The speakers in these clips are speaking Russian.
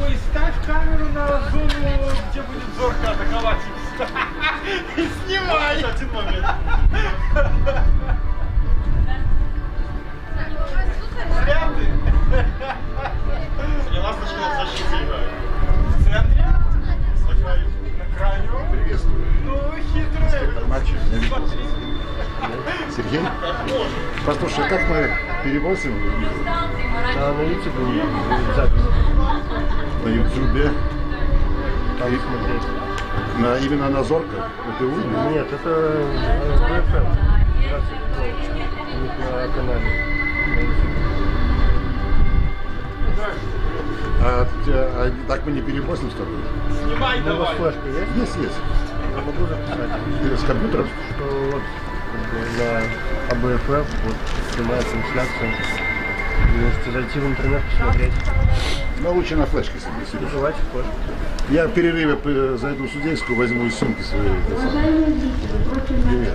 Ой, ставь камеру на зону, где будет зорко атаковать. И снимай. Один момент. Зря ты. Не ласточка на защите играет. В центре? На краю. Приветствую. Ну, хитрый. Мальчик, Сергей? Послушай, как мы перевозим? На YouTube запись. На YouTube? Там смотреть. Именно на Зорко? УТУ? Нет, это BFM. У них на канале. Так мы не перевозим с тобой? Снимай У вас давай. флешка есть? Есть. Я могу записать. С компьютером? Что вот на АБФ вот снимает трансляцию. Вы можете зайти в интернет, посмотреть. Ну, лучше на флешке себе, Сережа. Давайте флешку. Я в перерыве зайду в судейскую, возьму из сумки своей. Привет.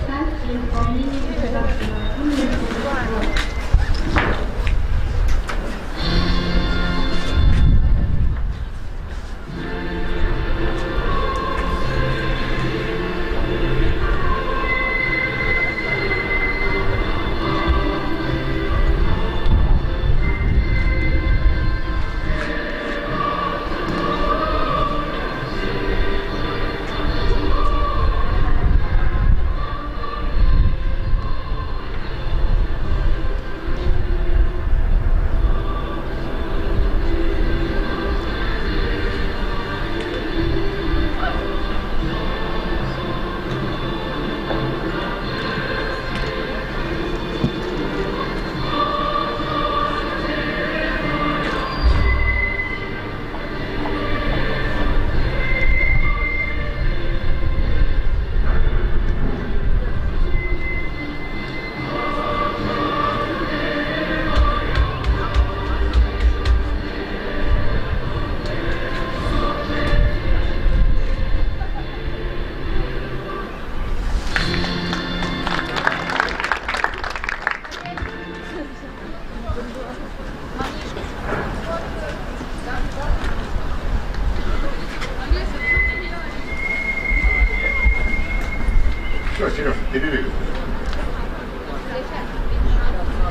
Все, Сереж, перерыв.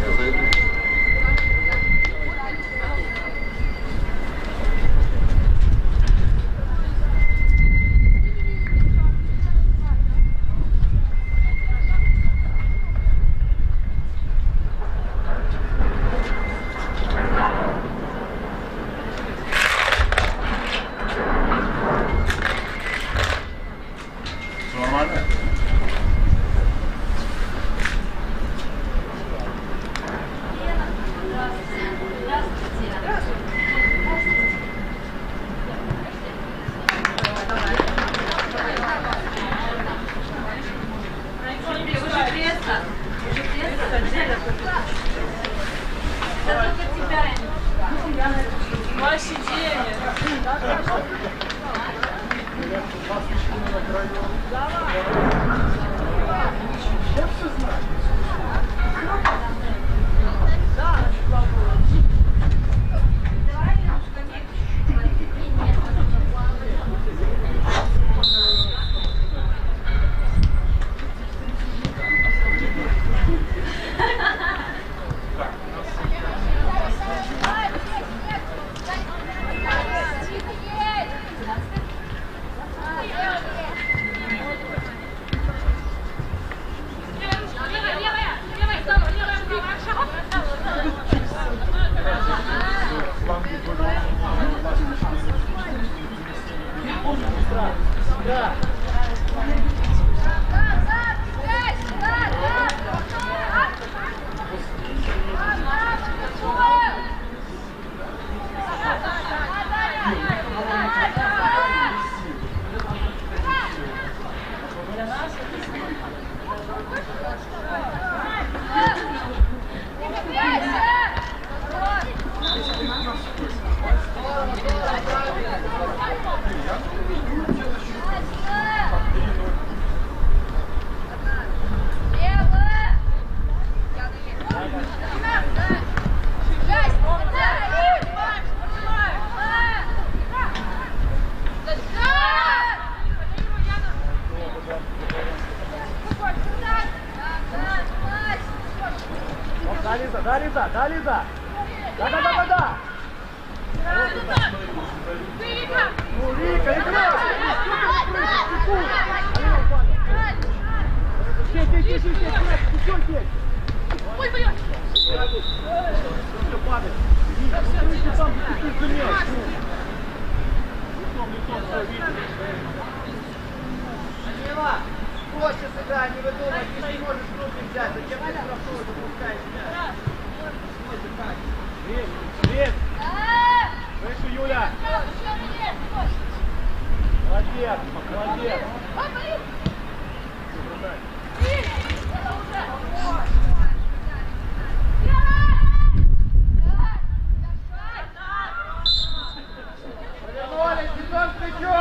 Я зайду. Все нормально? Ваши деньги. Проще сыграй, не выдумай, ты не можешь руки взять, зачем ты штрафную допускаешь мяч? Свет! Выше, Юля! Молодец, молодец! Повернулись, бетон к плечу!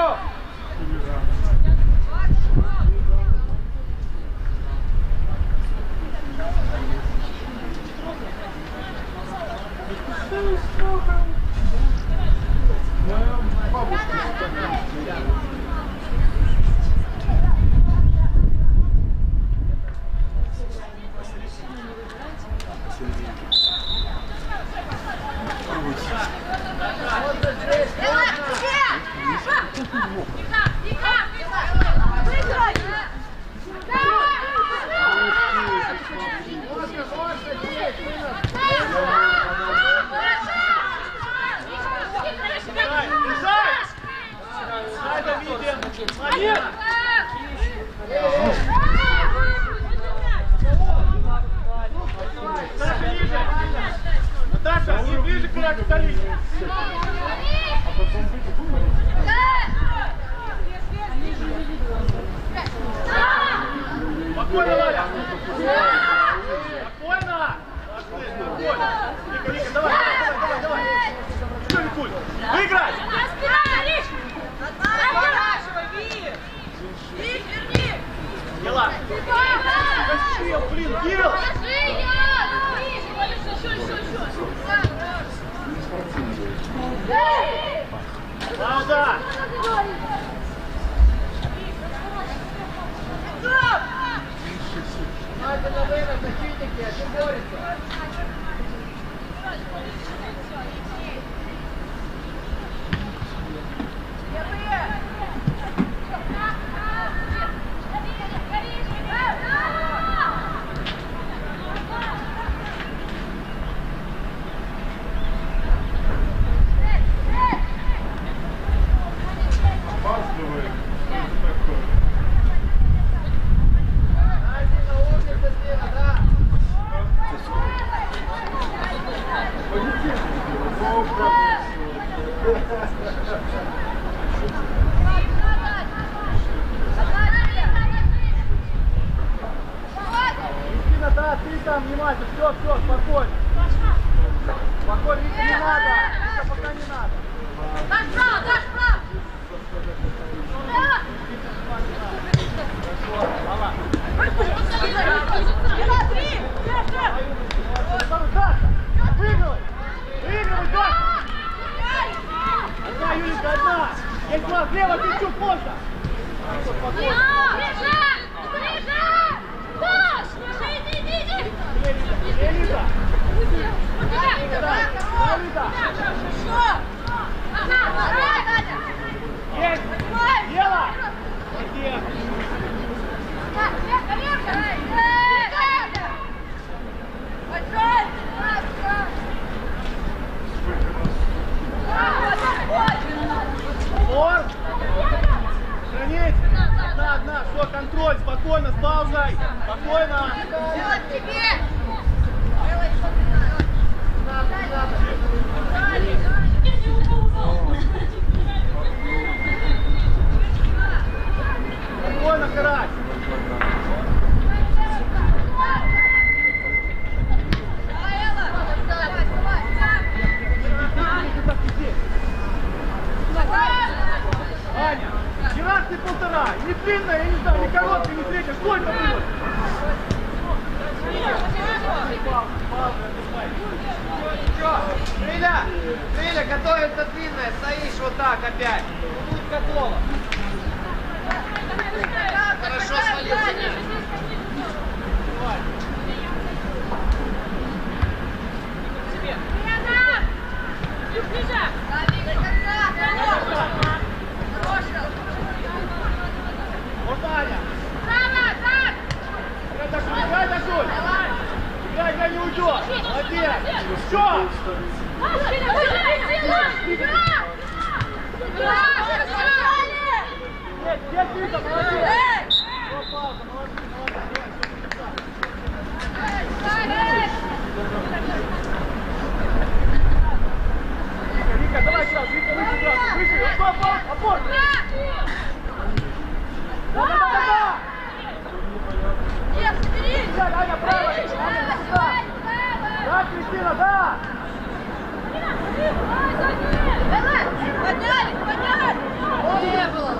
Наташа, не ближе к врагу столицы. Спокойно, Валя! Спокойно! Спокойно! Вика, давай, давай, давай! Что, Викуль? Выиграй! Дела! Зачем, блин, Кирилл! Еще. контроль, спокойно, с паузой. Спокойно. Спокойно, Карась. Аня, 12,5. Не длинная, я не знаю, не короткая, не средняя. Сколько было? Риля, готовится длинная, стоишь вот так опять. Тут готово. Хорошо свалился мяч. Вот Аня. Играй, Дашуль. Играй, не уйдет. Молодец. Все. Нет, Вика, молодец. Пауза, молодец. Вика, давай сразу, Вика, выше, опор! Да! Аня, право! Да, Кристина, да! Подняли! Не было!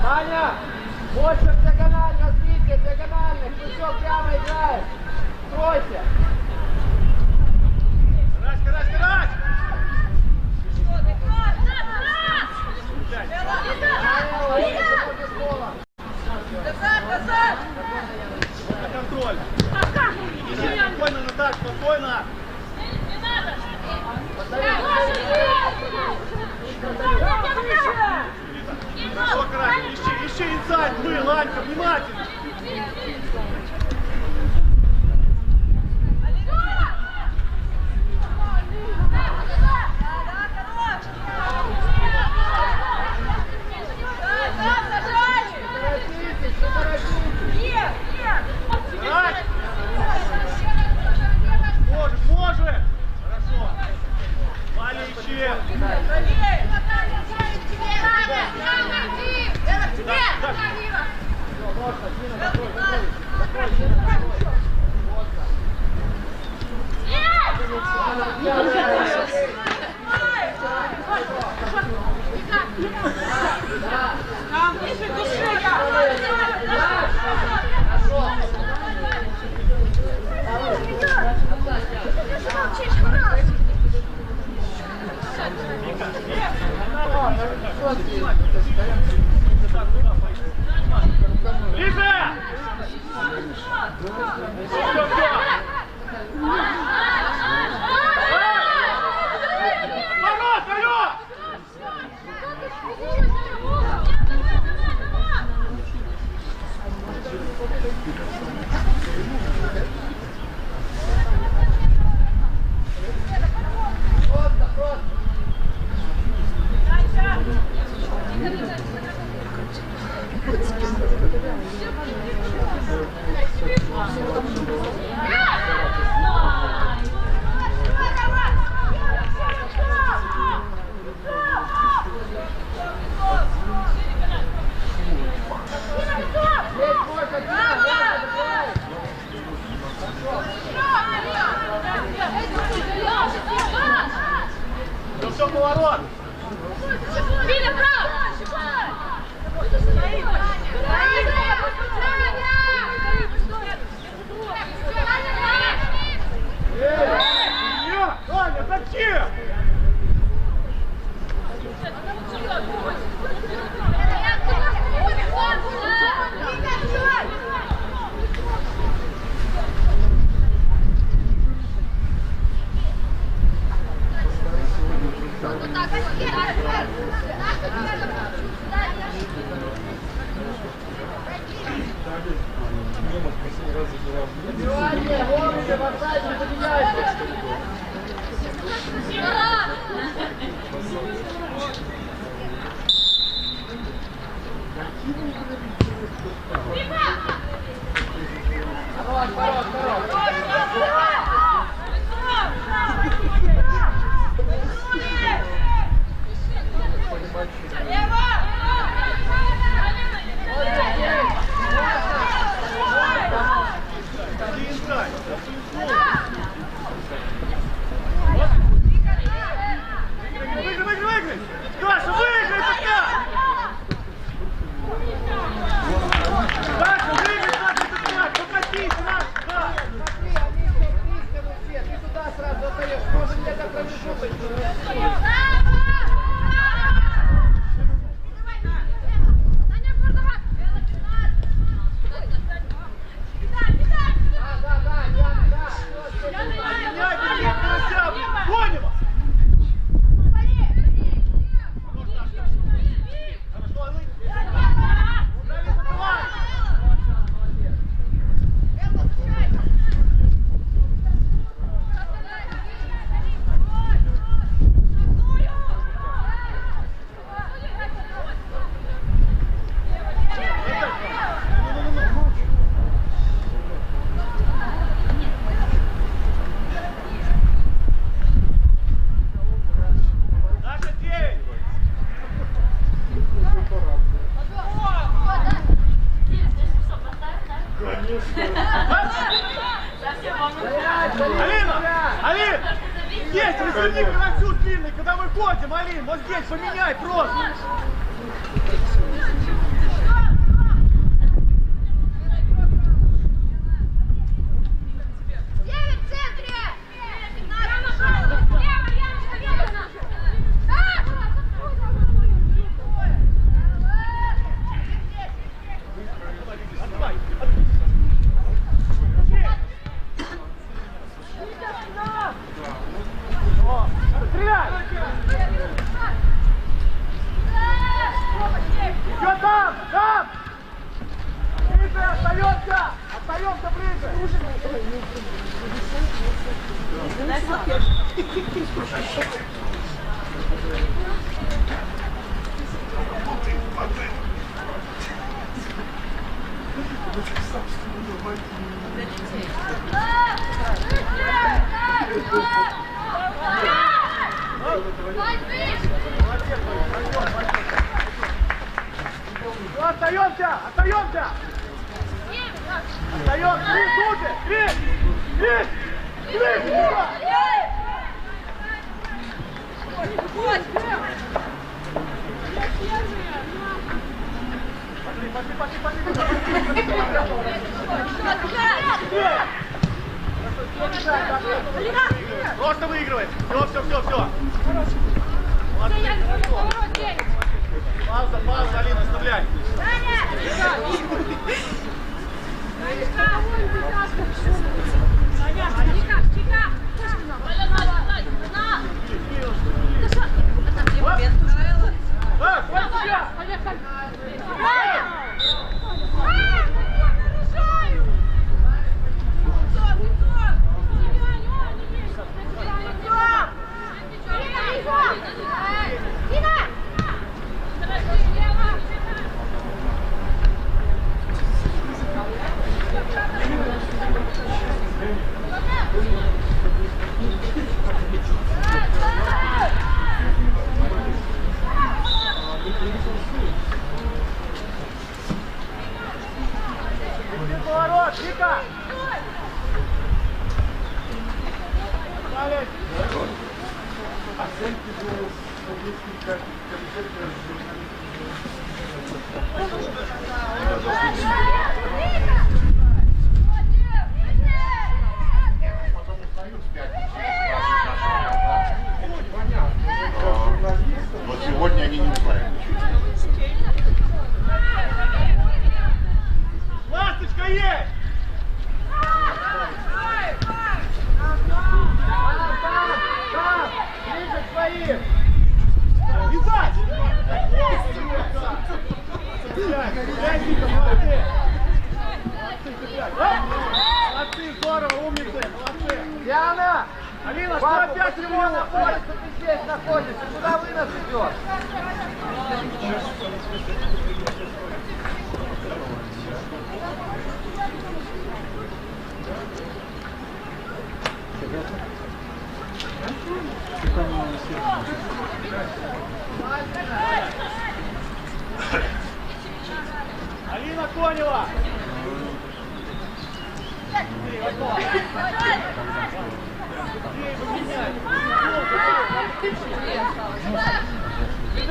Таня, больше диагонально, развитие, диагонально, крючок прямо играешь. Стройся. Карась! На контроль. Спокойно, Наташ, спокойно. Хорошо, Карась, ищи инсайд, мы, Ланька, внимательно. Карась! Может! Хорошо. Валя, ищи. Ближе! Все. Ворот, алло! Все, поворот! Виля, право! Аня, зачем? Внимание, вовремя в офсайд не поменяйся. Выиграй! Даша, выиграй пока! Даша, выиграй пока! Покатись, Даша! Да! Смотри, они все близко все. Ты туда сразу отдаешь. Может, где-то промежуточно. Понял! Алин! Есть, разверни Карасю длинный, когда выходим, Алин! Вот здесь поменяй просто! Идет там! Там! Ближе остаемся! Остаемся ближе! Все, остаемся! Остаемся! Остаемся! Крис, лучше! Крис! Крис! Крис! Сюда! Просто выигрывай! Все! Пауза, Алина, оставляй! Поворот, Вика! Вот сегодня они не устраивают. Ласточка есть! Там! Ближе к своим! Вязать! Молодцы, здорово, умницы, молодцы! Диана! Алина, что Папа, опять почему ремонт? находишься? Ты здесь находишься. Куда вынос идет? Алина Конева!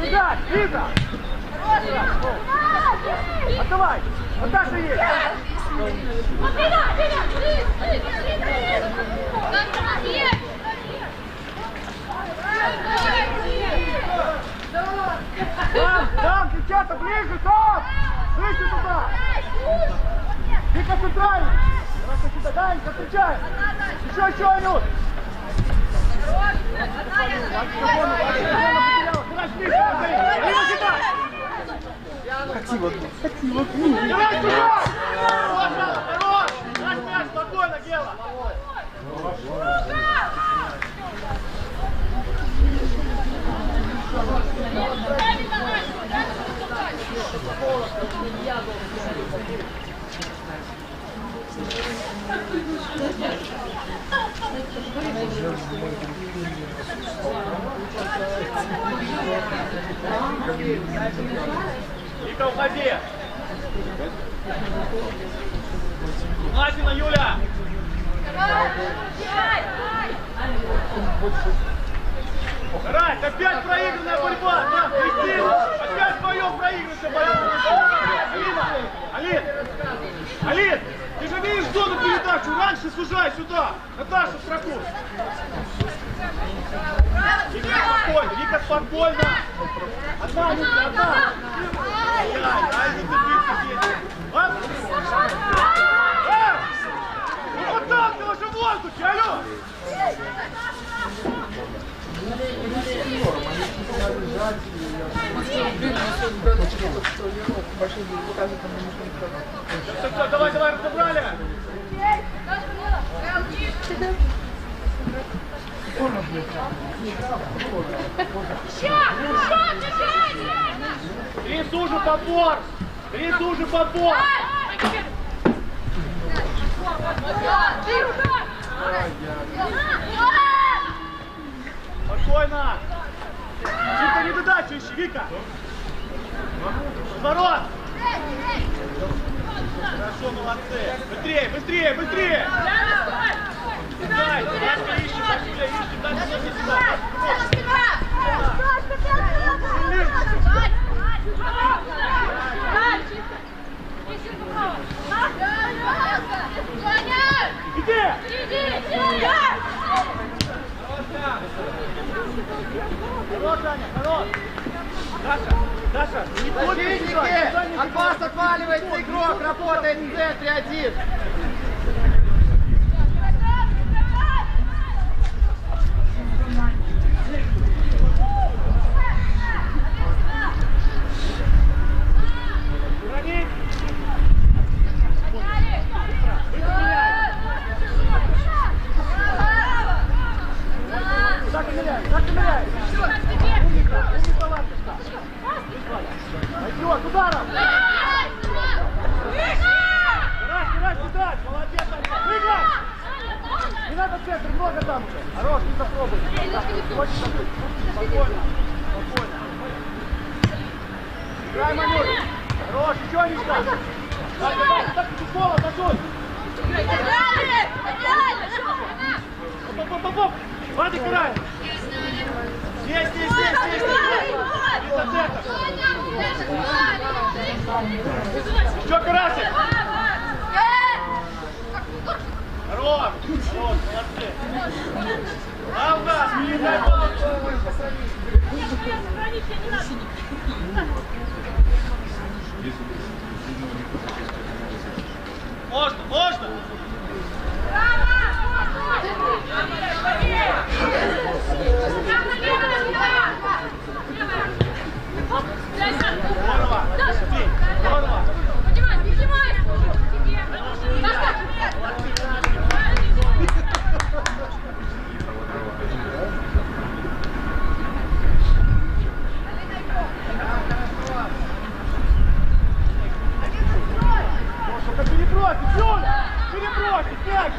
Сюда! Лиза! Отдавай! Вот так же есть! Там, девчата, ближе, там! Выше туда! Вика, центральный! Просто сюда, Данька, встречаем! Еще, Анют! Давай сюда! Хорош! Наш мяч, спокойно, Гела! Вика, уходи! Настина, Юля! Рать, опять проигранная борьба! Да, Кристина! Опять вдвоем проигрывается борьба! Алин! Алин! Ты же видишь зону передачу! Раньше сужай сюда! Наташа, в строку! Вика, спокойно! Вика, спокойно! Одна, Вика, одна! Дай, зацепиться здесь! Оп! Вот так, ты уже в воздухе, алло! Они Все, давай, разобрали! Крис уже подбор! Крис уже подбор! Спокойно! Вика, не додачу ищи, Вика! Разворот! Хорошо, молодцы! Быстрее, быстрее, быстрее! Дай, дальше ищи, дальше ищи, сюда! Где? Хорош, Даня, хорош! Даша, не Защитники! От вас отваливается игрок, работает в центре один! Пойдет, ударом! Кидать! Молодец, выиграй! Не надо в центр, много там уже! Хорош, не попробуй! Спокойно! Играй, Манюр! Хорош, еще Ничка! Так, Пескова, Татуль! Поп! Вадик, играй! Здесь! Еще Карасик! Хорош! Молодцы! Алга! Дай Можно! Здорово! Поднимай! Перебросить! Пять!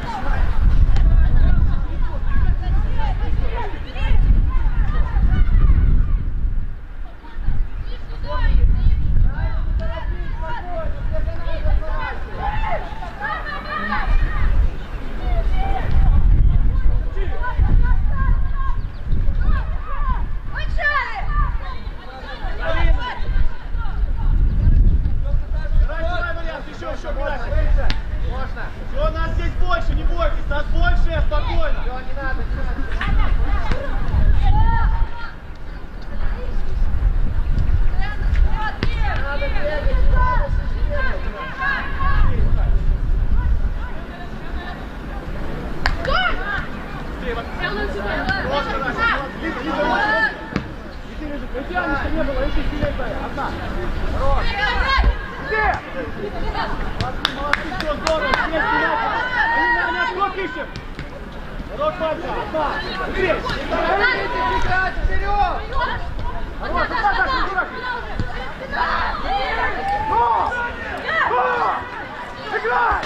Все, нас здесь больше, не бойтесь, нас больше, спокойно. Все, не надо, не было, если сильнее, одна. Хорош. Где? Молодцы, все здорово, здесь Аня, сколько ищем? Хорош, Пальца, одна. Здесь. Играть вперед! Хорош, одна, играй!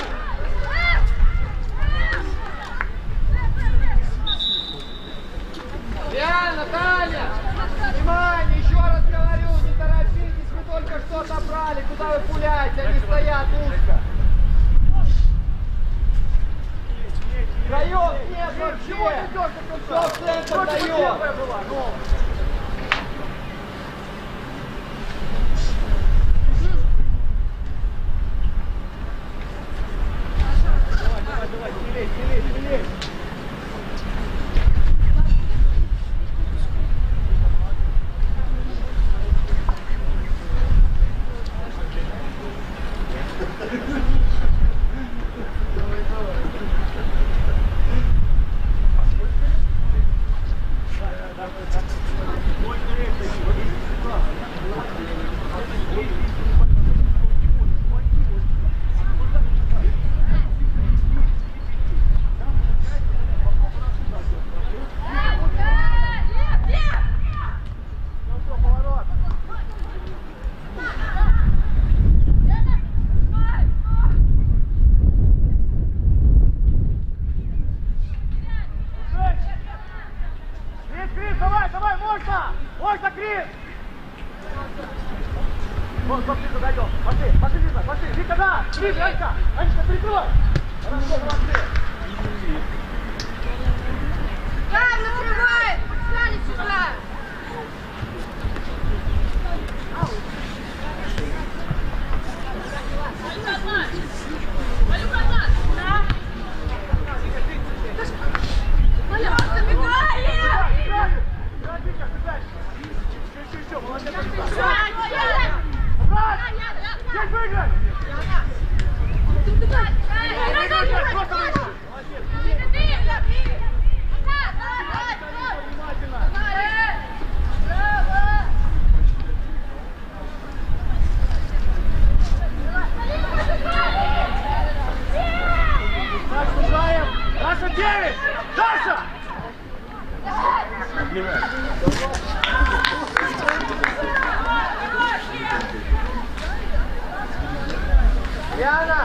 Реально, Таня! Внимание, еще раз говорю, не торопитесь, вы только что собрали, куда вы пуляете, они стоят узко. Даем, нет вообще! Кто в центр дает? Давай, не лезь. Пошли, Вика, да! Вика, Анька! Анечка, перекрывай! Хорошо, молодцы! Там накрывает! Встали сюда! Здесь выиграть! Даша 9! Даша! Яна,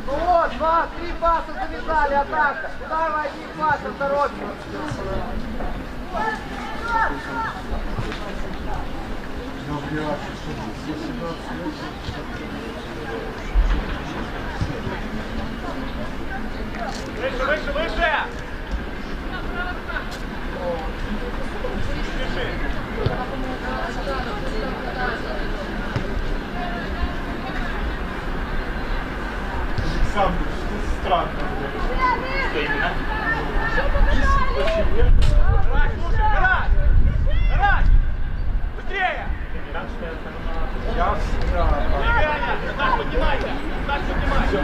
ну вот, 2-3 паса завязали, атака. Куда вы одним пасом торопитесь? Выше, выше! Александр, что странно. Гараж, слушай, гараж! Гараж! Быстрее! Двигание! Наташ, поднимайся! Наташ, поднимайся!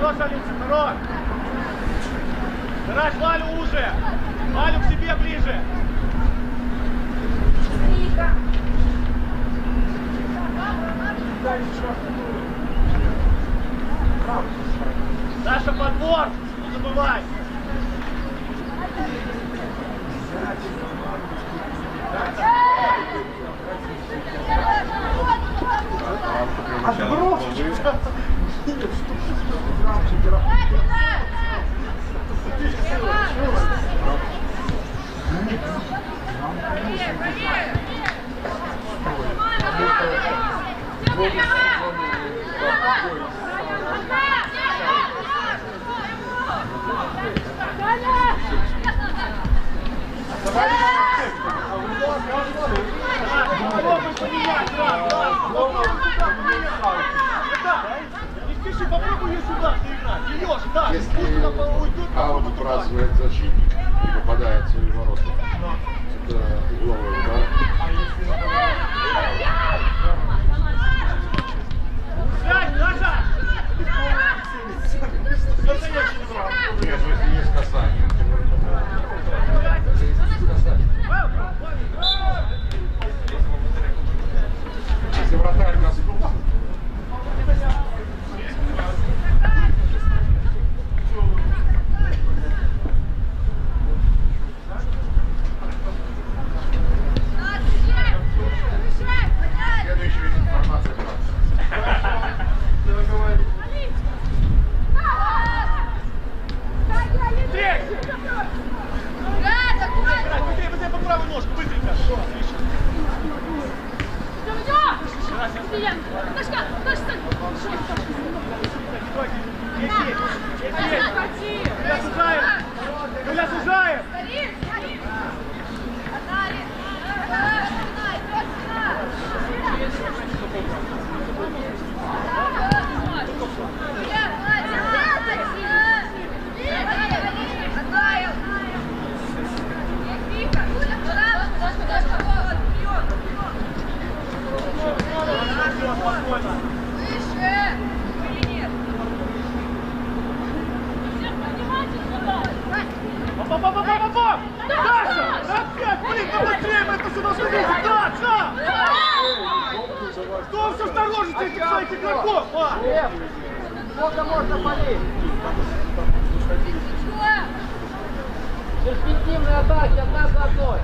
Хорош, Алиса, хорош! Гараж, Валю уже! Валю к себе ближе! Даша, подбор! Не забывай! Не спеши, попробуй ее сюда заиграть. Ее же, да. Если аут выбрасывает защитник и попадает в свои ворота, это угловой удар. Сядь, Даша! Нет, если есть касание. Если вратарь коснулся, следующая информация. Быстрее по правой ножке, быстренько. Юля, сужаем! спокойно. Выше! Или нет? Па-па-па-па-па-па! Даша! Опять, блин, да быстрее мы это все должны видеть! Даша! Кто все осторожничает этих своих игроков? Лев, сколько можно полить? Перспективные атаки, одна за одной.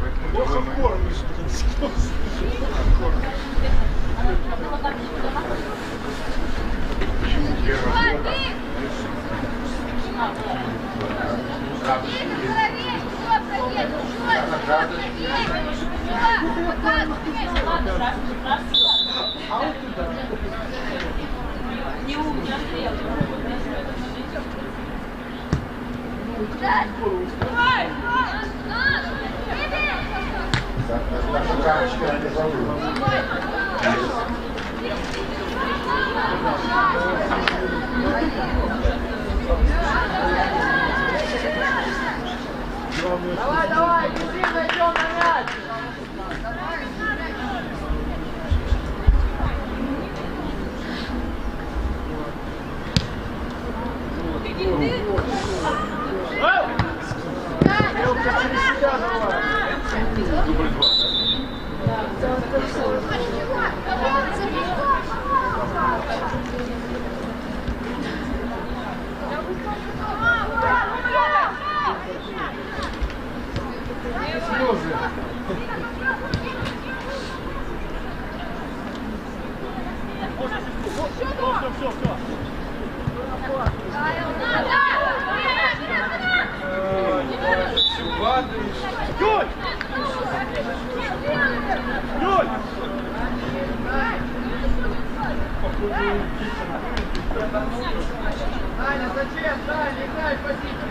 Давай, давай, бежим, найдем на мяч. Все. Юль! Юль! Аня, зачем? Таня, играй в позицию.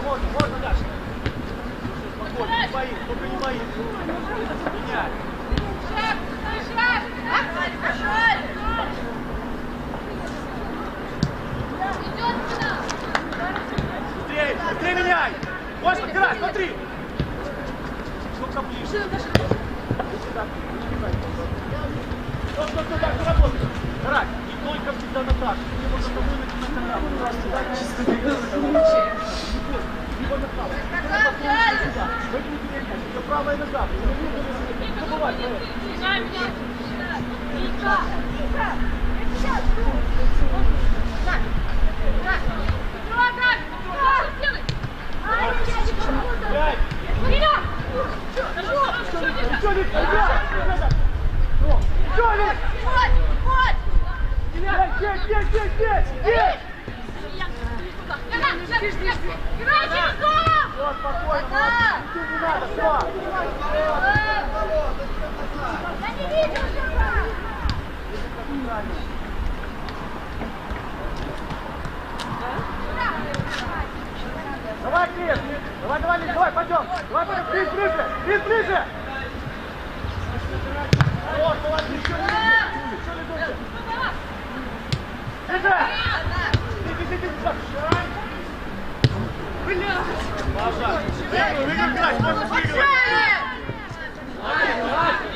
Можно, Даша. Спокойно, не боись, только не боись. Меняй. Быстрее меняй! Можешь подбирать, смотри! Сколько ближе? Стоп, так, ты работаешь! Рать, не только всегда на так. Мне можно вынуть на канал. Его направо. Все правая нога. Не забывай, Давай, Крис! Давай, пойдем! Давай, Крис, ближе! Вот, молодец, еще не Бежи! Блядь! Паша, выиграть, можно выиграть!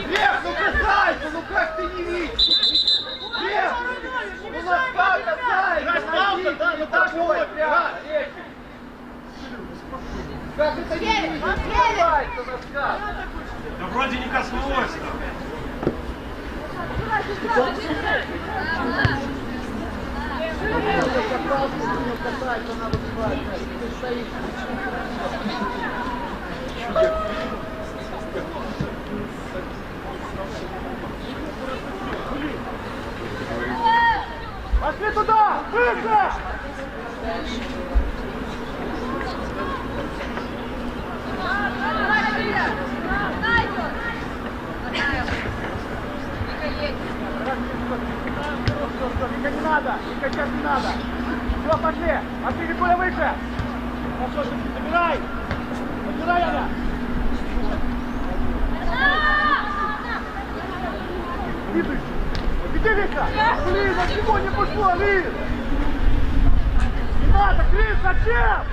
Лев, ну касайся, ну как ты не видишь? Лев, ну носка касайся! Да, ну так вот, прям, как это не видишь? Касайся носка! Да вроде не коснулось. Касайся, надо убивать, ты стоишь. Пошли туда! Выше! Вика, не надо! Вика, сейчас не надо! Все, пошли! Пошли, Викуля, выше! Хорошо, забирай! Забирай, Аня! Видишь? Где Вика? Блин, от него не пошло, Лин! Не надо! Крис, зачем?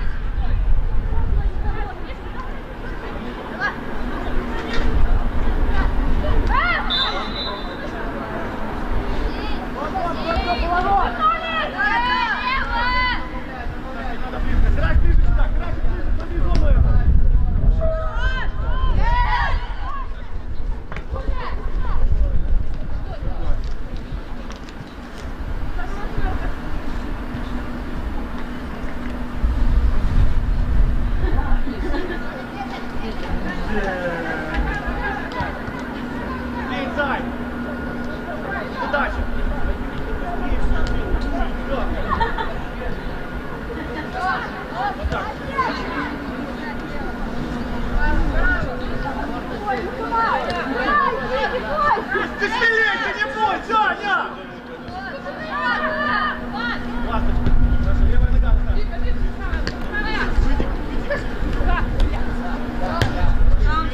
Играть ближе сюда, играть ближе, смотри, зону эту. Блин, Зай! Удачи! Вот так. Ты смелее, ты не бойся, Аня! Ласточка, наша левая нога.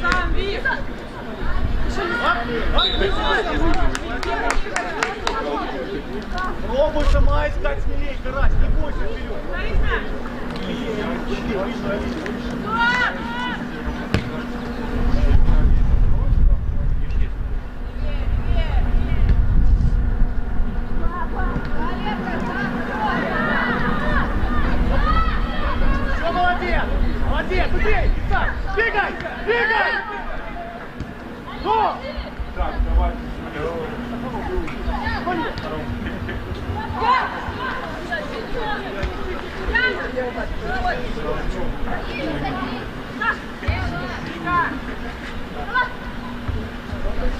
Сам, Вик! Пробуй сама искать смелее, карась, не бойся вперед. Все, молодец! Молодец, быстрей! Исай! Бегай! Бегай! Ну! Так, давай.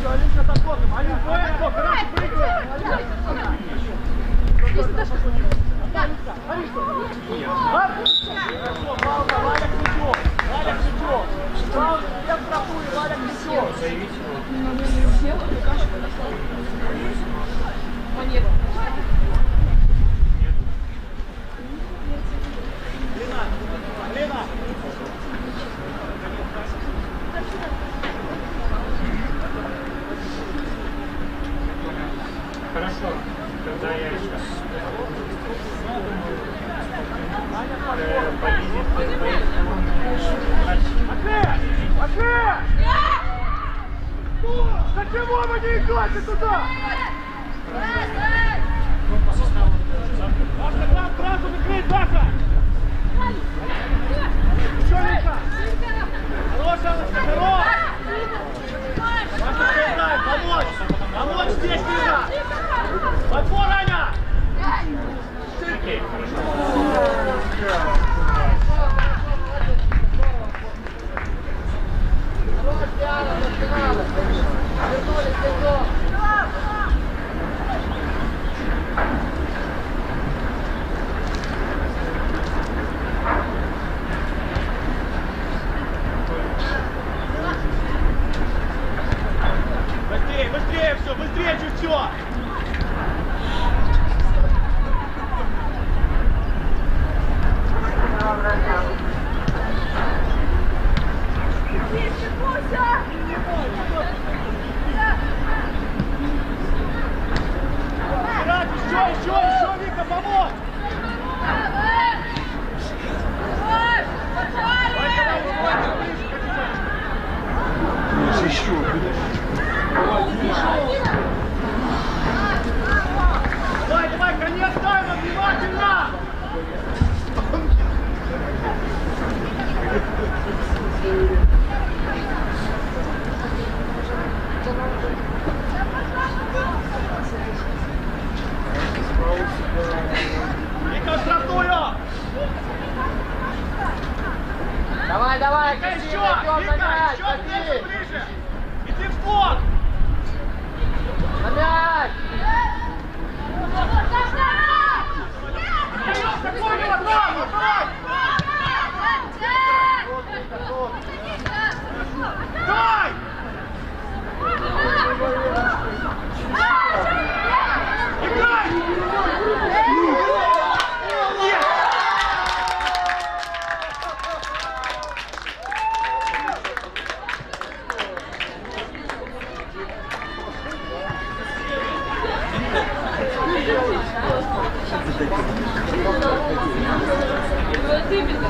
Алинка за блоком, Алин, твой блок, раньше прыгай! Хорошо, Валка, Валя ключом, Валя ключом. Валка, я штрафую, Валя ключом. Лена, Лена. Хорошо, тогда я еще Зачем вы не играете туда? Паша, там сразу накрыть, Паша! Еще Лика! Хорош, Алочка, хорош! Паша, приезжай, помочь! Помочь здесь нельзя! Подбор, Аня! окей, хорошо. Быстрее, быстрее все, быстрее чуть-чуть! Еще, Вика, помочь! Давай, давай, конец тайма, внимательно! Вика, штрафную! Давай, давай, Вика, Кристина, еще! идем на Вика, мяч, еще ходи! ближе! Иди в блок! На мяч! Спокойно, браво, давай! Давай! Играй! Нет! именно.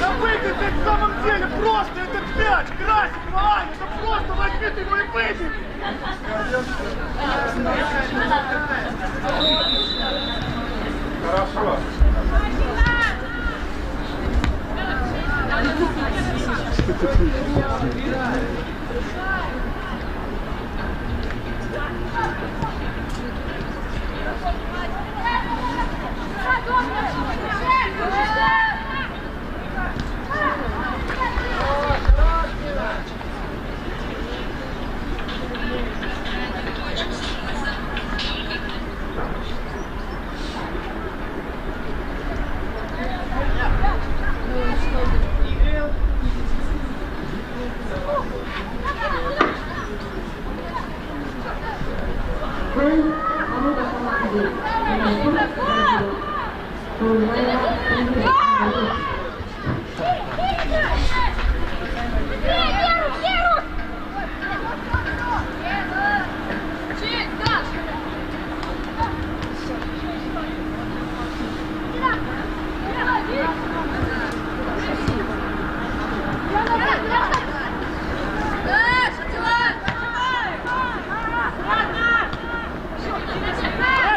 Да выиграть в самом деле просто этот мяч! Красик, Ваня, это просто возьми ты его и выбей! Хорошо.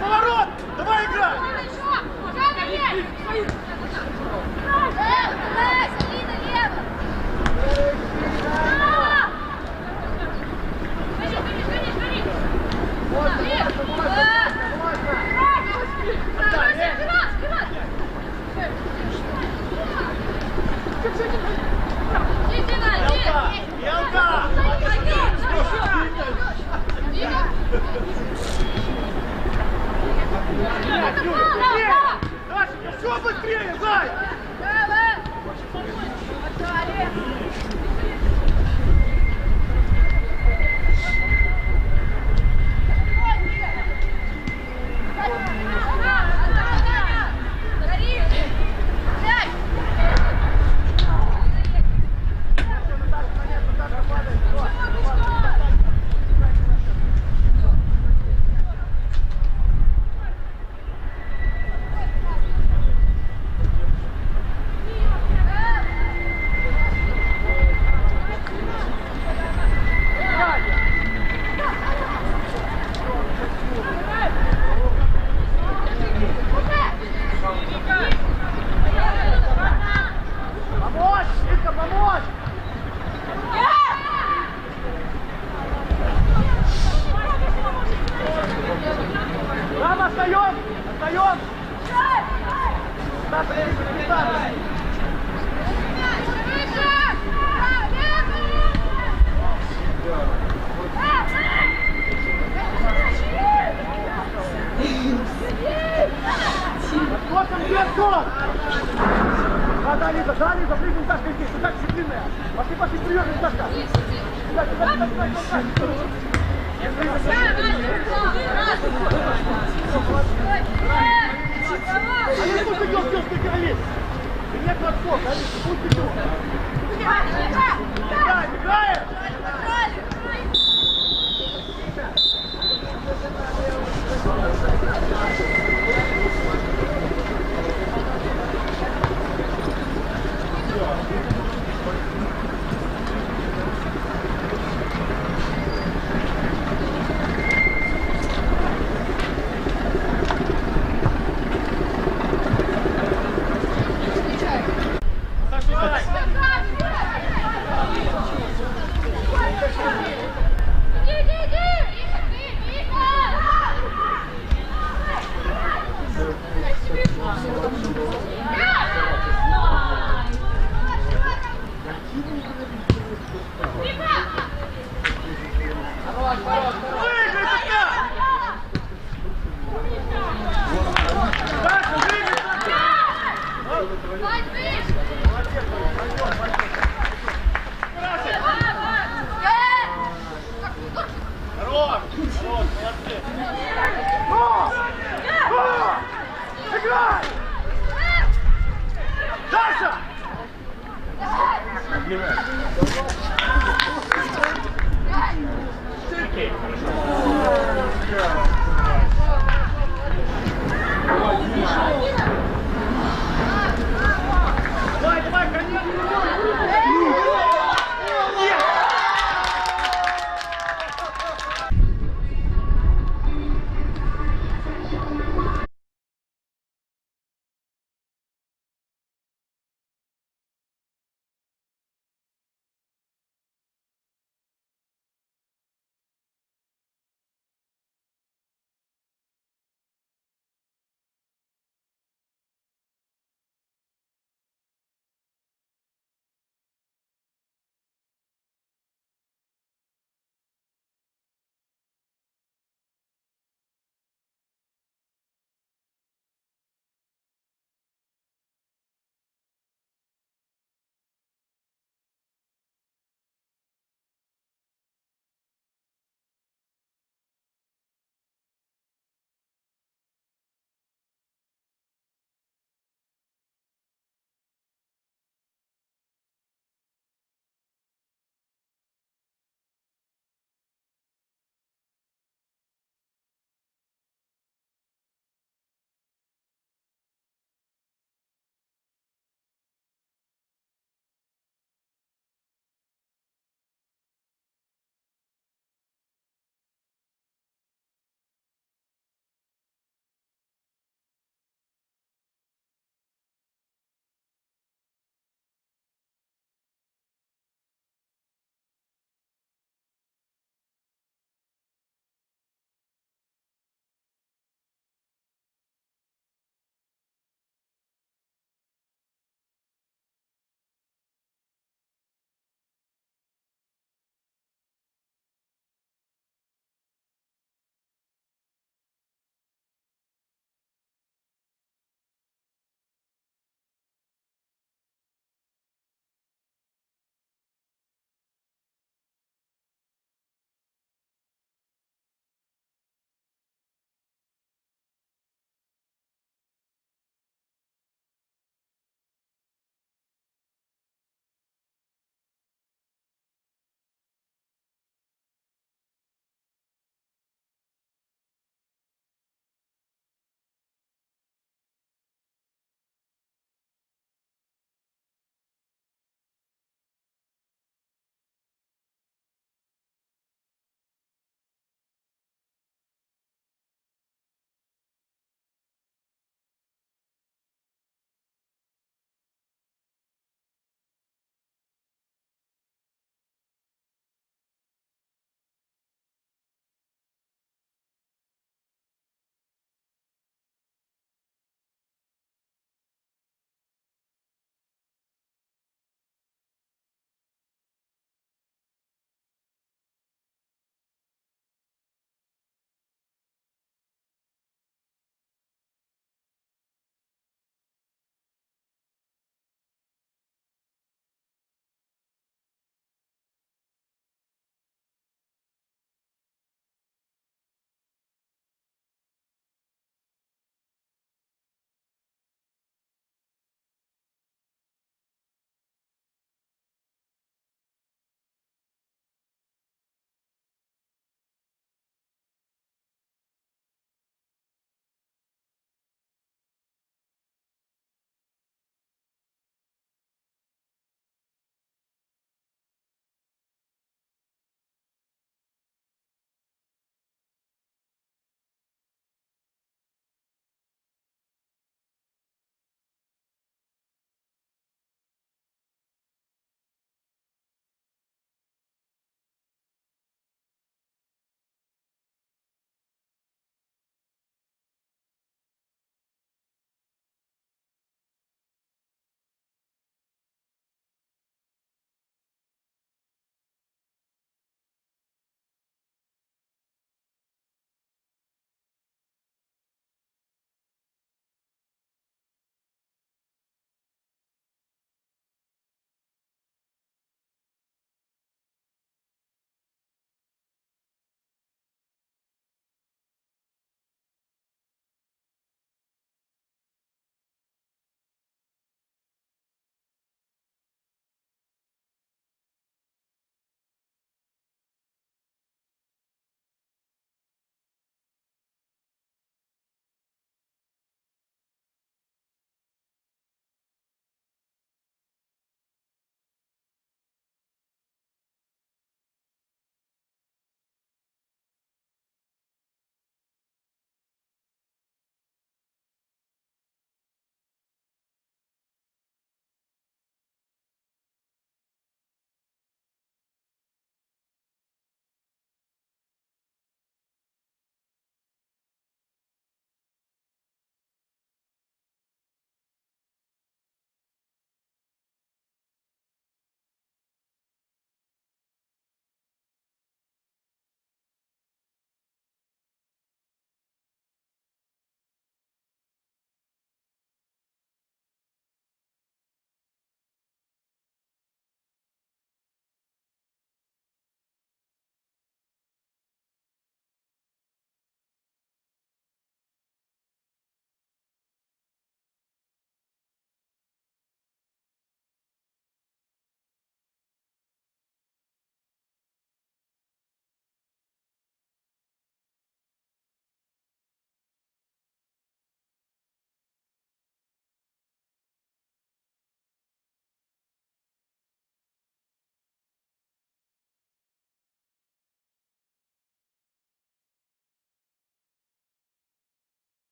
Поворот! Давай играй! Дашенька, все быстрее, Зай! Помочь! Илька, помочь! Там остаем! Остаем! Саша, не Саша! Вот он, где гол! Да, Лиза, прыгнем, Сашка, иди, сюда, дисциплинная. Пошли, прием, Сашка. Алис, пусть идет, ты, Алис. Нет отскок, Алис, пусть идет. Играем! Даша! Окей, хорошо.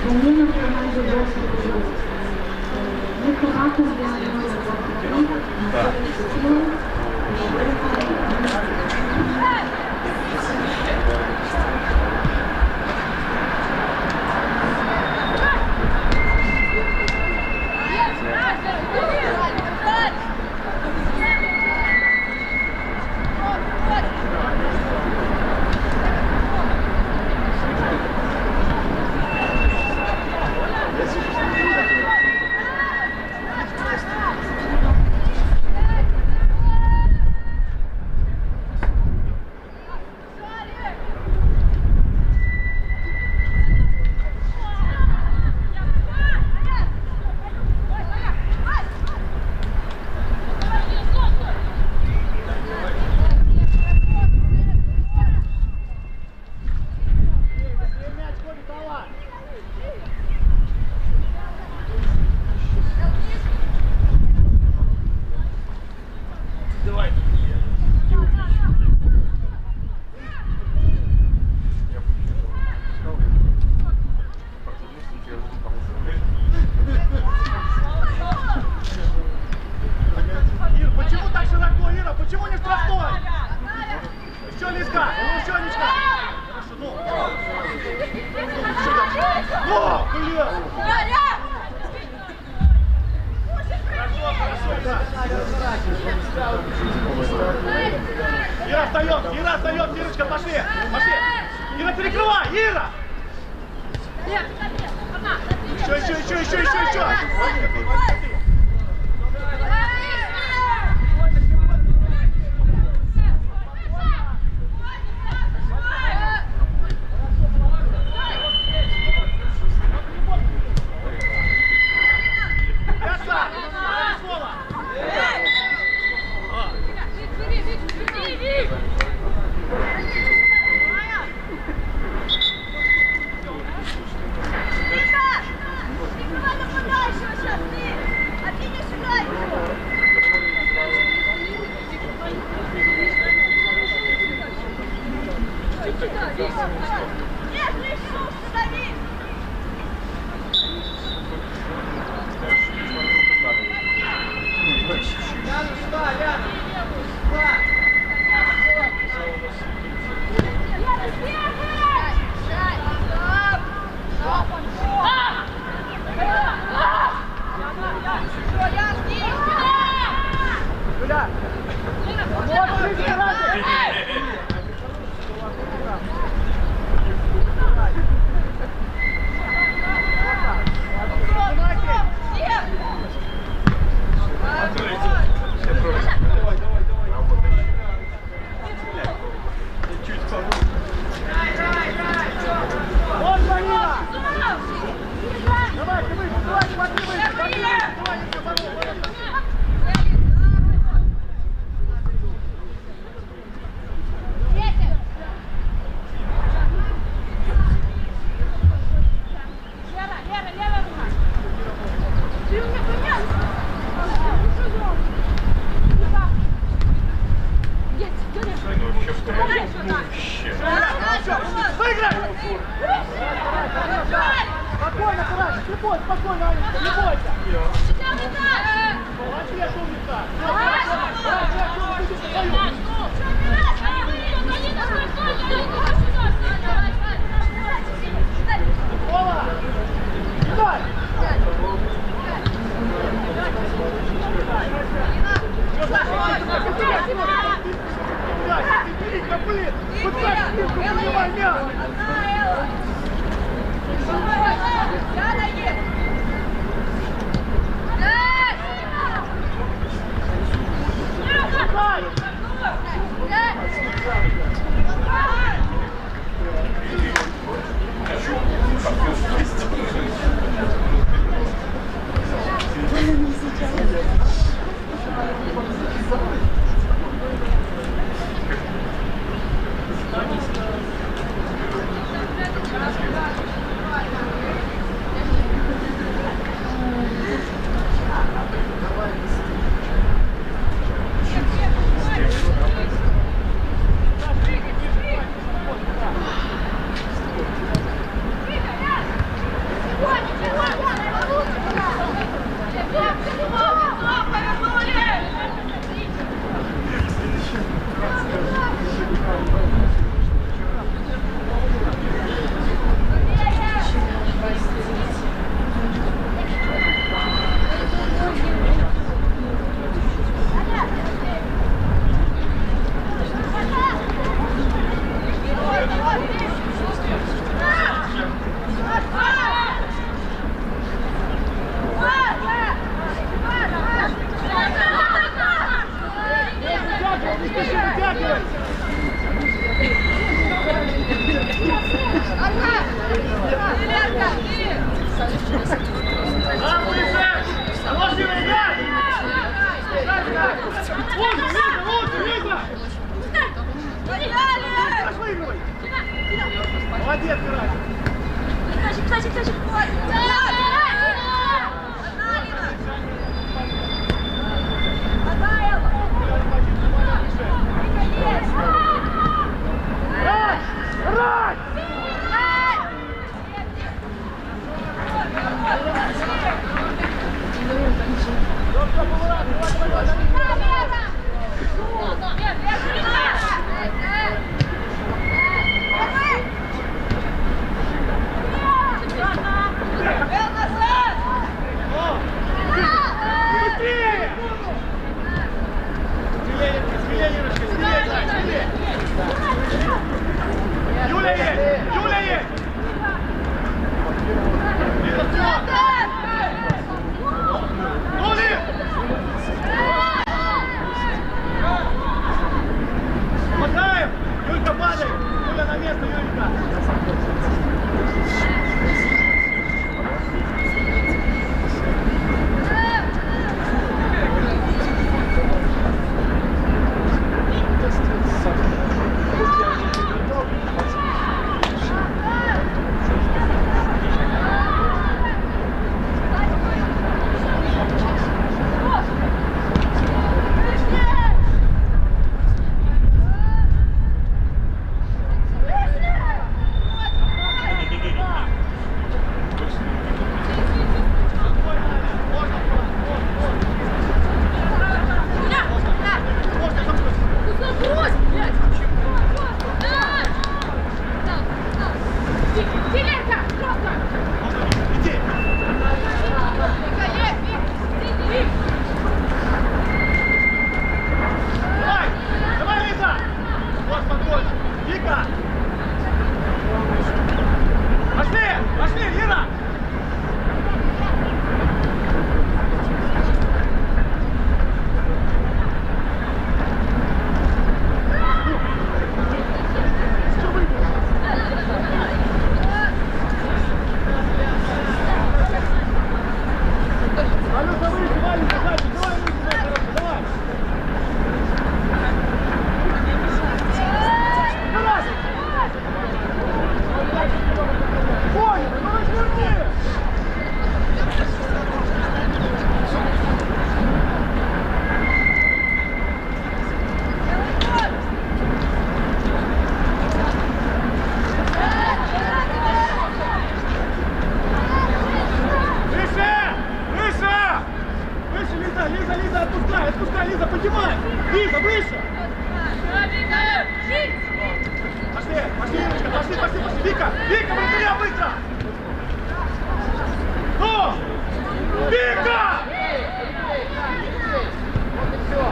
Заміна в команді досить важлива. Ми багато змінили Ира встает, Ирочка, пошли, пошли. Ира, перекрывай, Ира! Еще. Не бойся, спокойно, Алинка, не бойся. Молодец, умница. Ола! Дай! Молодец, Мирай! Тащик! Юля есть! Вика! Вот и все.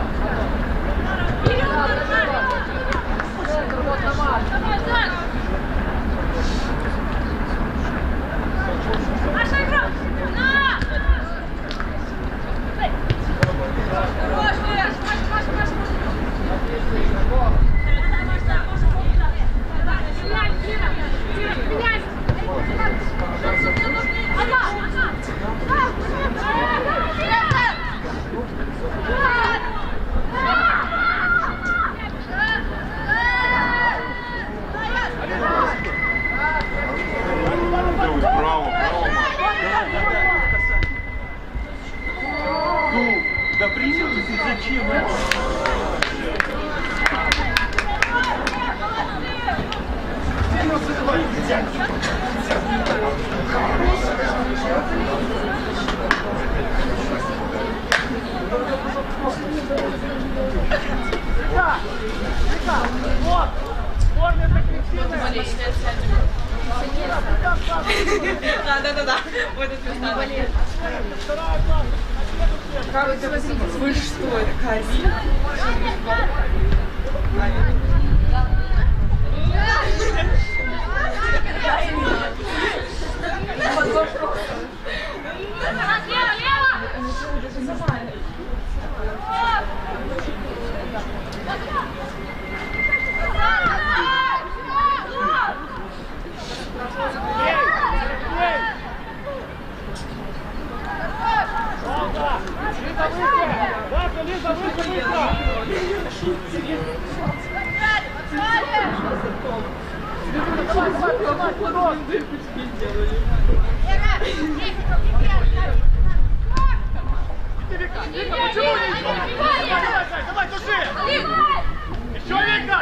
Вот на марш. Наша игра! На! Хорош, Маш! Меняй, Кира, меняй! Браво, браво. Ну, да принял ты зачем? Вот! Сборная закрепленная. Да. Вот это смешно. Вы что, это Карина? Лиза, быстро! Почему не? Давай, туши! Еще Вика!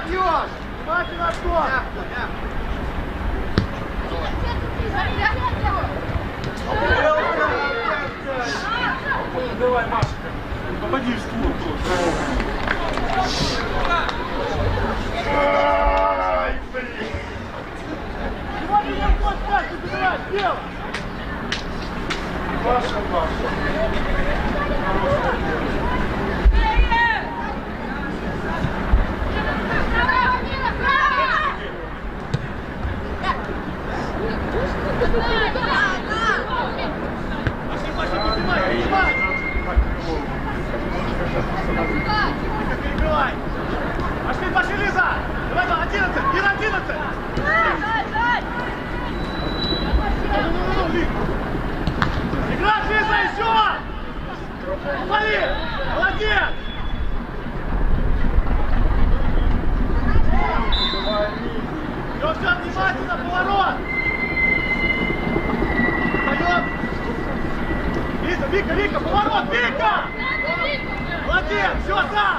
забьешь! Внимательно, Антон! Давай, Машка. Попади в ствол тоже. Ай, блин. Сегодня не вход, как ты забирать, дело! Маша. Перебивай! Пошли, Лиза! Давай, 11! Ира, 11! Ну, Лиз! Играть, Лиза, еще! Вали! Молодец! Все, внимательно, поворот! Встаем! Лиза, Вика, поворот, Вика! Молодец, все, сам!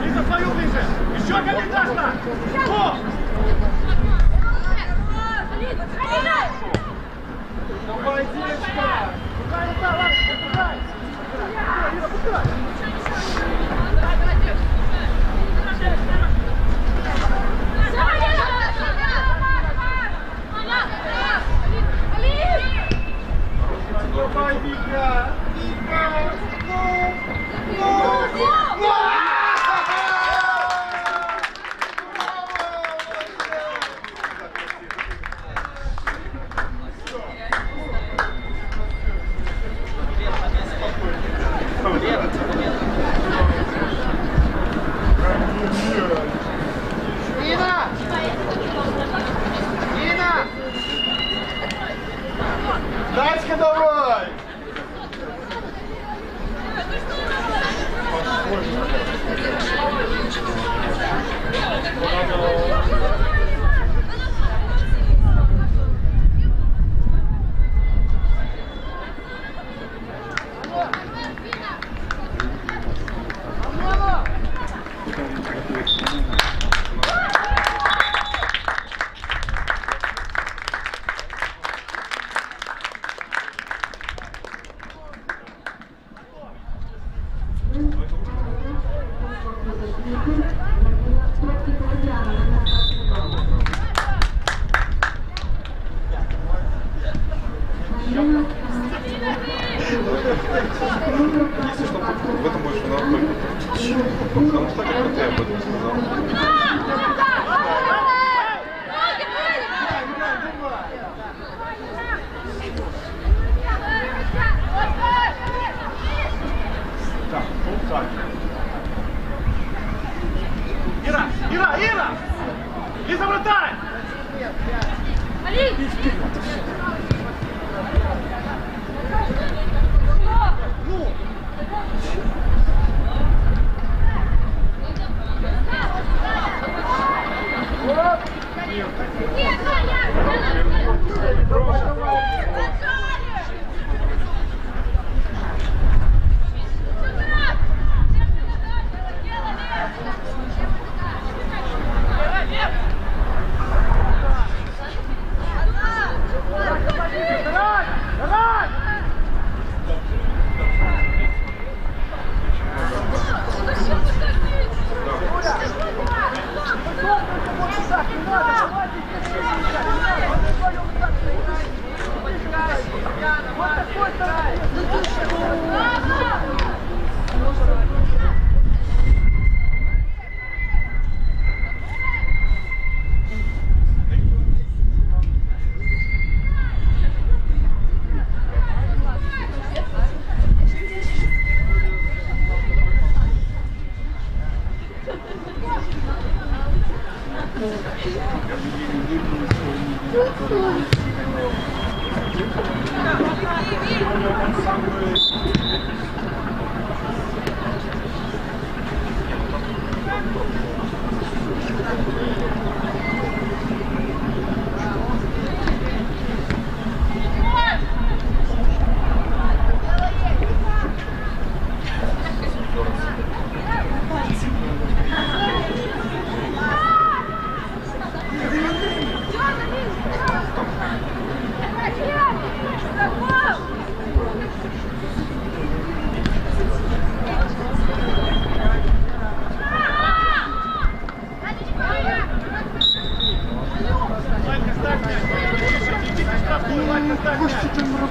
Лиза, свою ближе! Еще гони, Даша! О! Давай, девочка! Пускай, ладно, пускай! Ира, пускай! Давай, Вика! Вика! Нина! Дачка, давай! Если что, в этом больше надо только. Потому что как ты об этом сказал. Ира! Лиза, вратарь! Ну!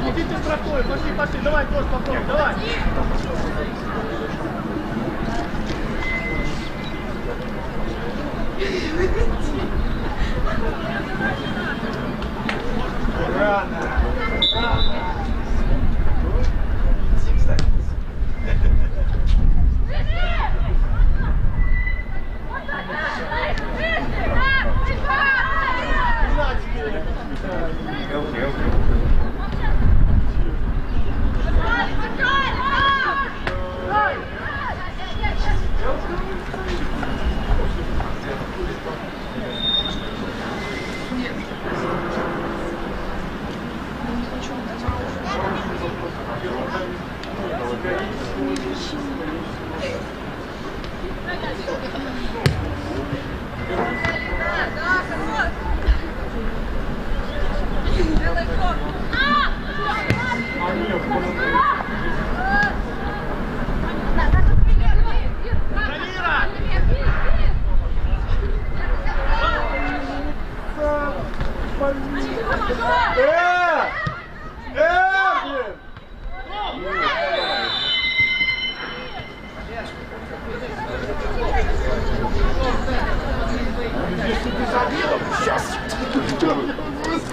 Идите в штрафную, пошли, давай, Кош, попробуй, давай. Рано.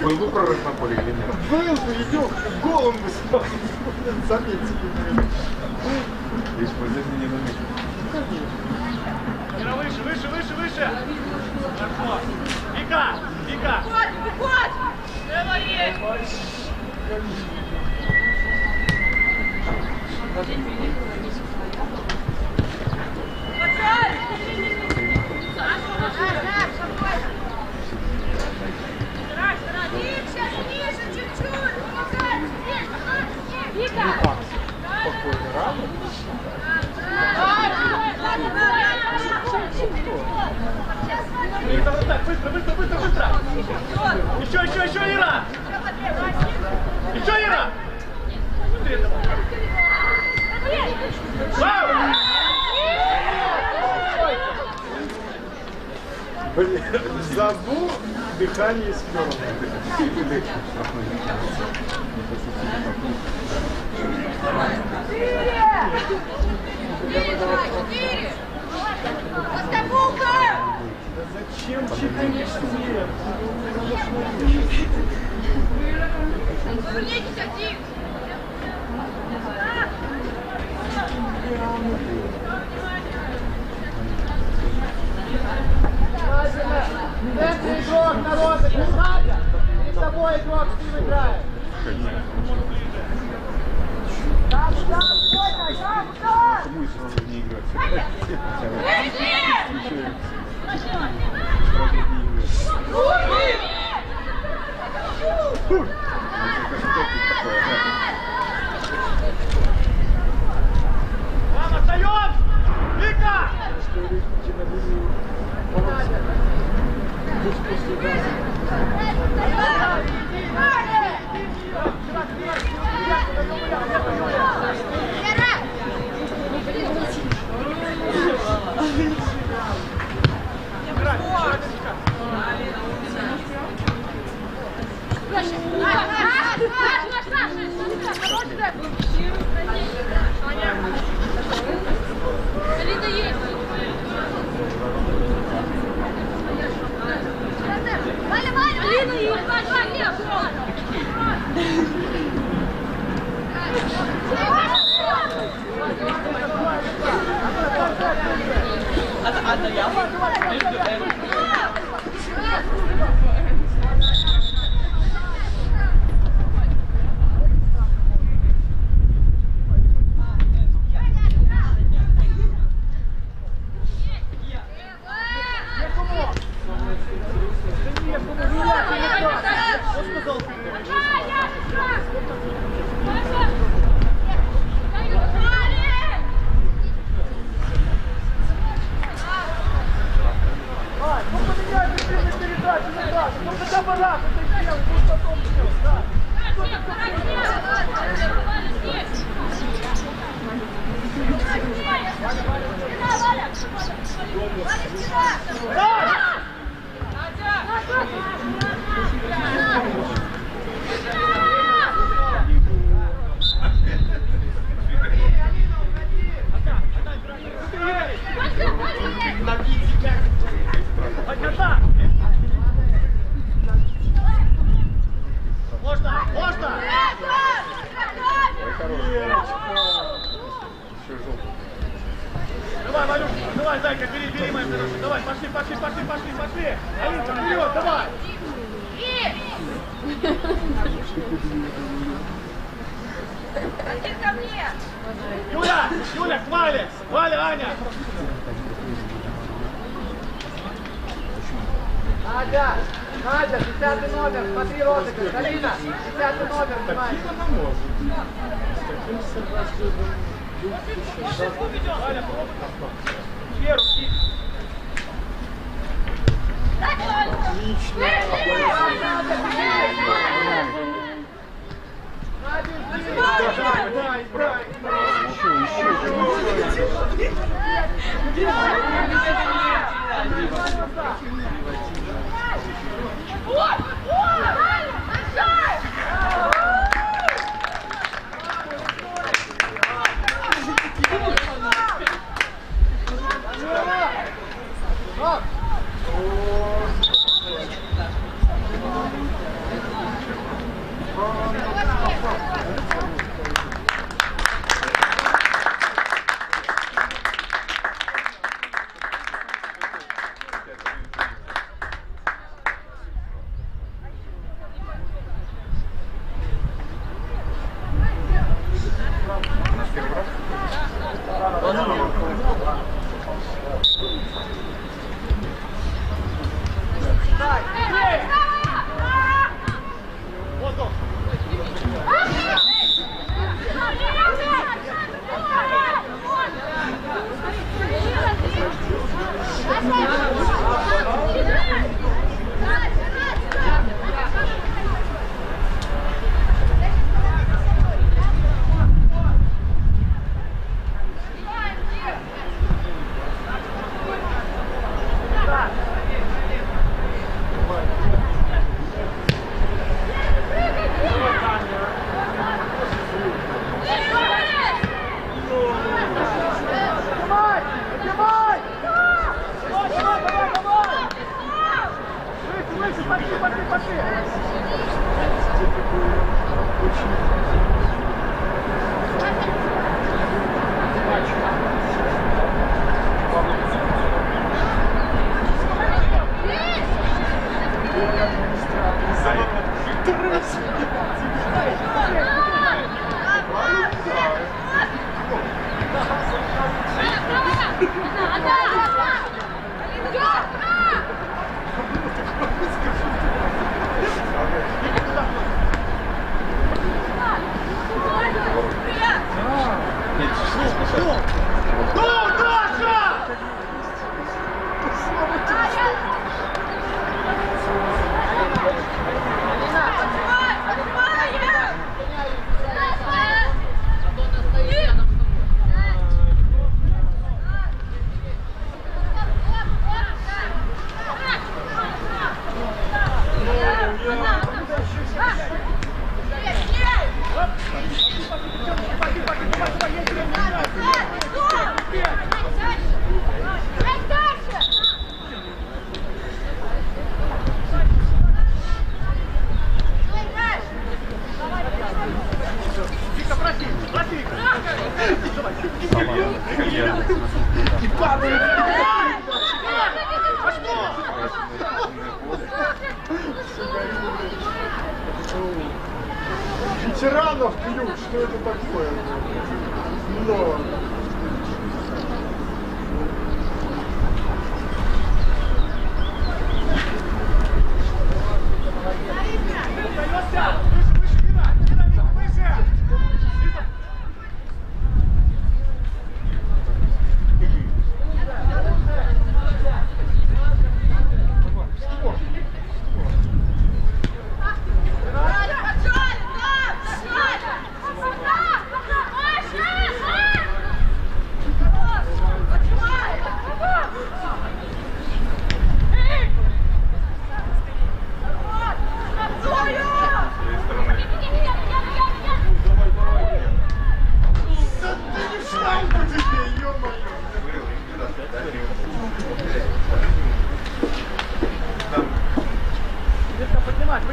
Был бы прорыв на поле или нет? Был бы, идем, голым бы стал. Заметьте. Здесь последний не намечен. Ира, выше. Хорошо. Вика. Выходь! Давай есть! Так, быстро. Еще, Ира! Еще, Ира! Блин, забыл дыхание сперва. Зачем 4 все? Центр игрок, народа, не надо! Перед тобой игрок, с ним играет! Кому и сразу не играть? Ладно, встаем! Вика! Давай, Валюш, давай, зайка, бери, моя хорошая, давай, пошли. Алинка, вперед, давай. Один ко мне! Юля, к Вале! Валя, Аня! Надя, 10 номер, смотри розыгрыш. Алина, 10 номер, внимание. Валя, пробуй. Веру, Ветеранов ключ, что это такое? Но.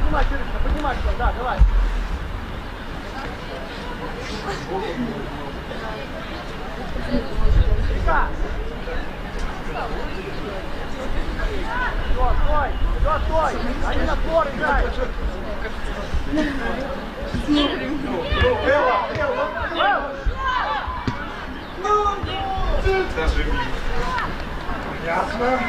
поднимай, Кирюшка, поднимай сюда, да, давай. Река. Стой! Они на флор играют! Даже мимо. Ясно.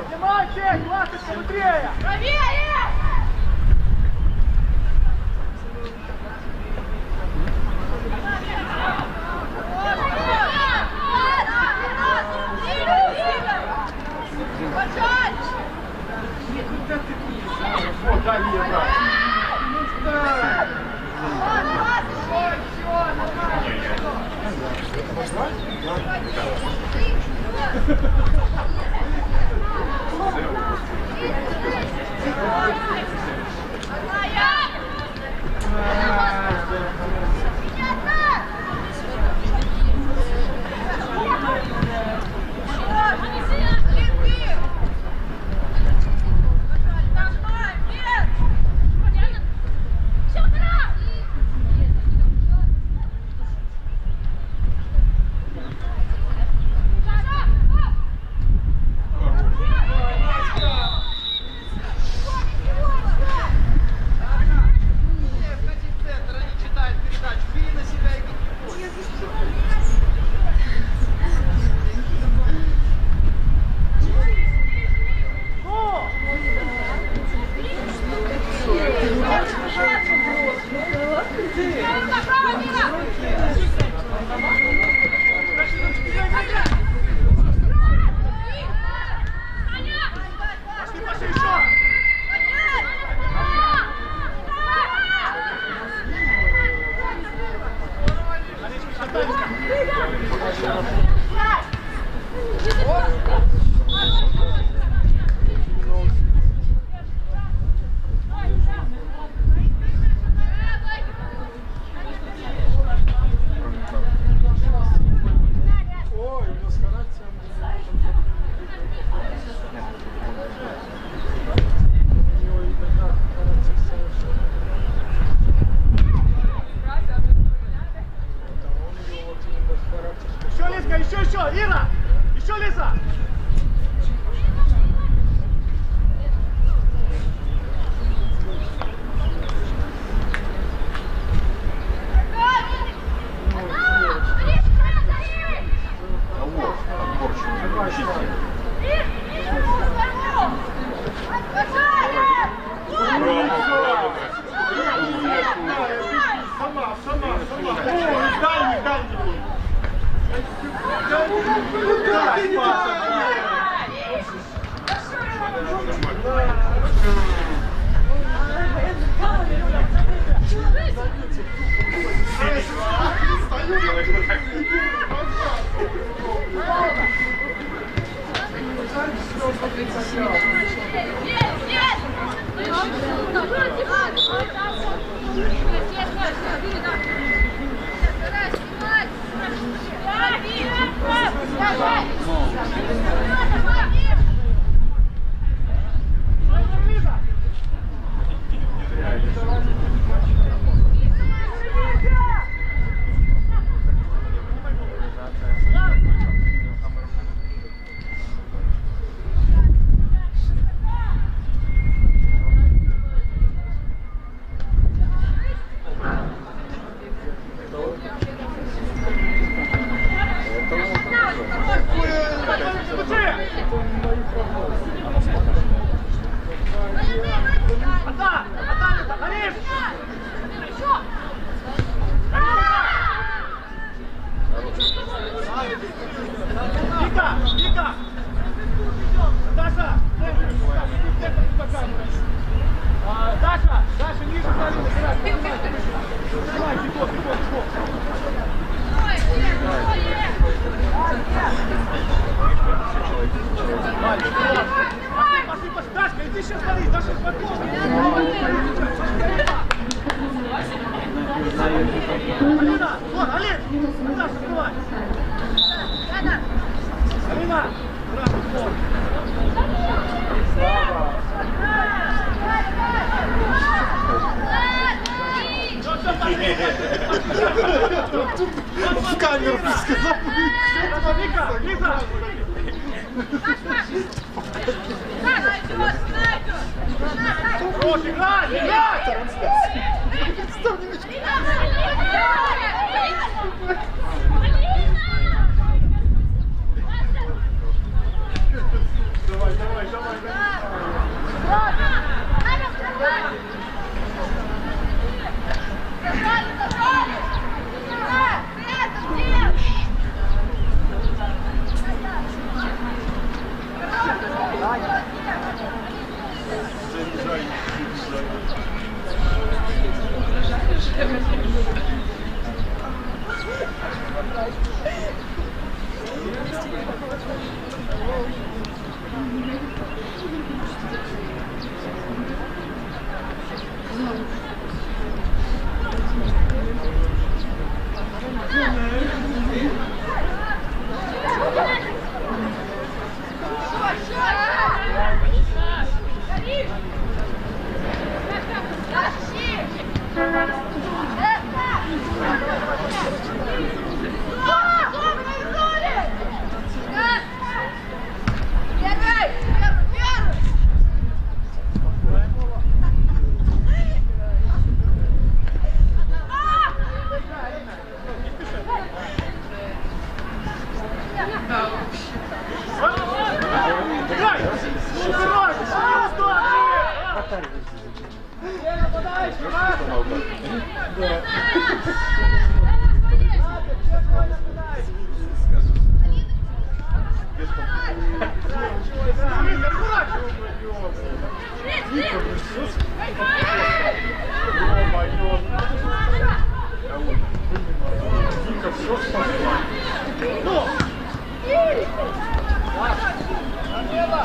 Поднимай, честь, ласточка, быстрее! Правее! Вот, дай мне, брат. Еще, Ира! Еще, Лиза! В камеру сказал. Хорош, играй! Играй!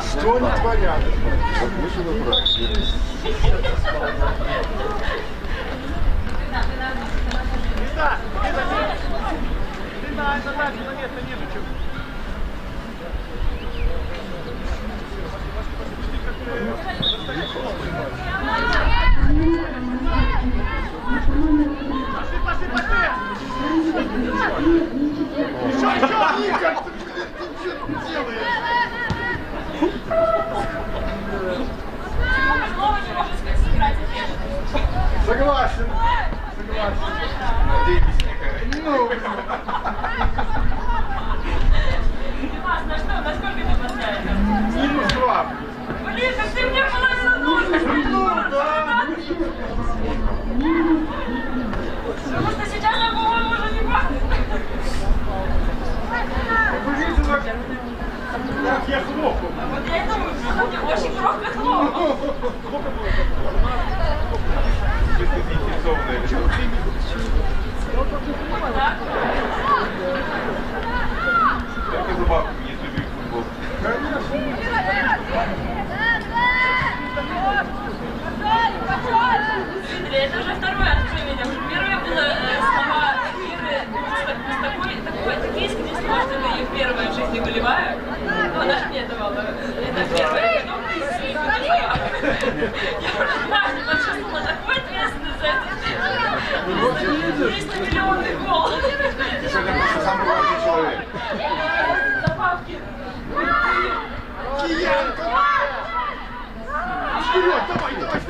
Что они творят? На место ниже, чем. Пошли, пошли! Еще! Как ты делаешь? Согласен. Согласен. Надеюсь. Ну. Димас, насколько ты поставишь? Минус 2. Блин, так ты мне половину нужно! Ну, да. Потому что сейчас я, по-моему, уже не могу. Вы видите, как я хлопал? Вот я и думаю, что ты очень громко хлопал. Так. Только забавно, если любит футбол. Пошел! 300-миллионный гол. Ты сегодня просто самый важный человек. Добавки. Киянка! Вперед, давай, давай!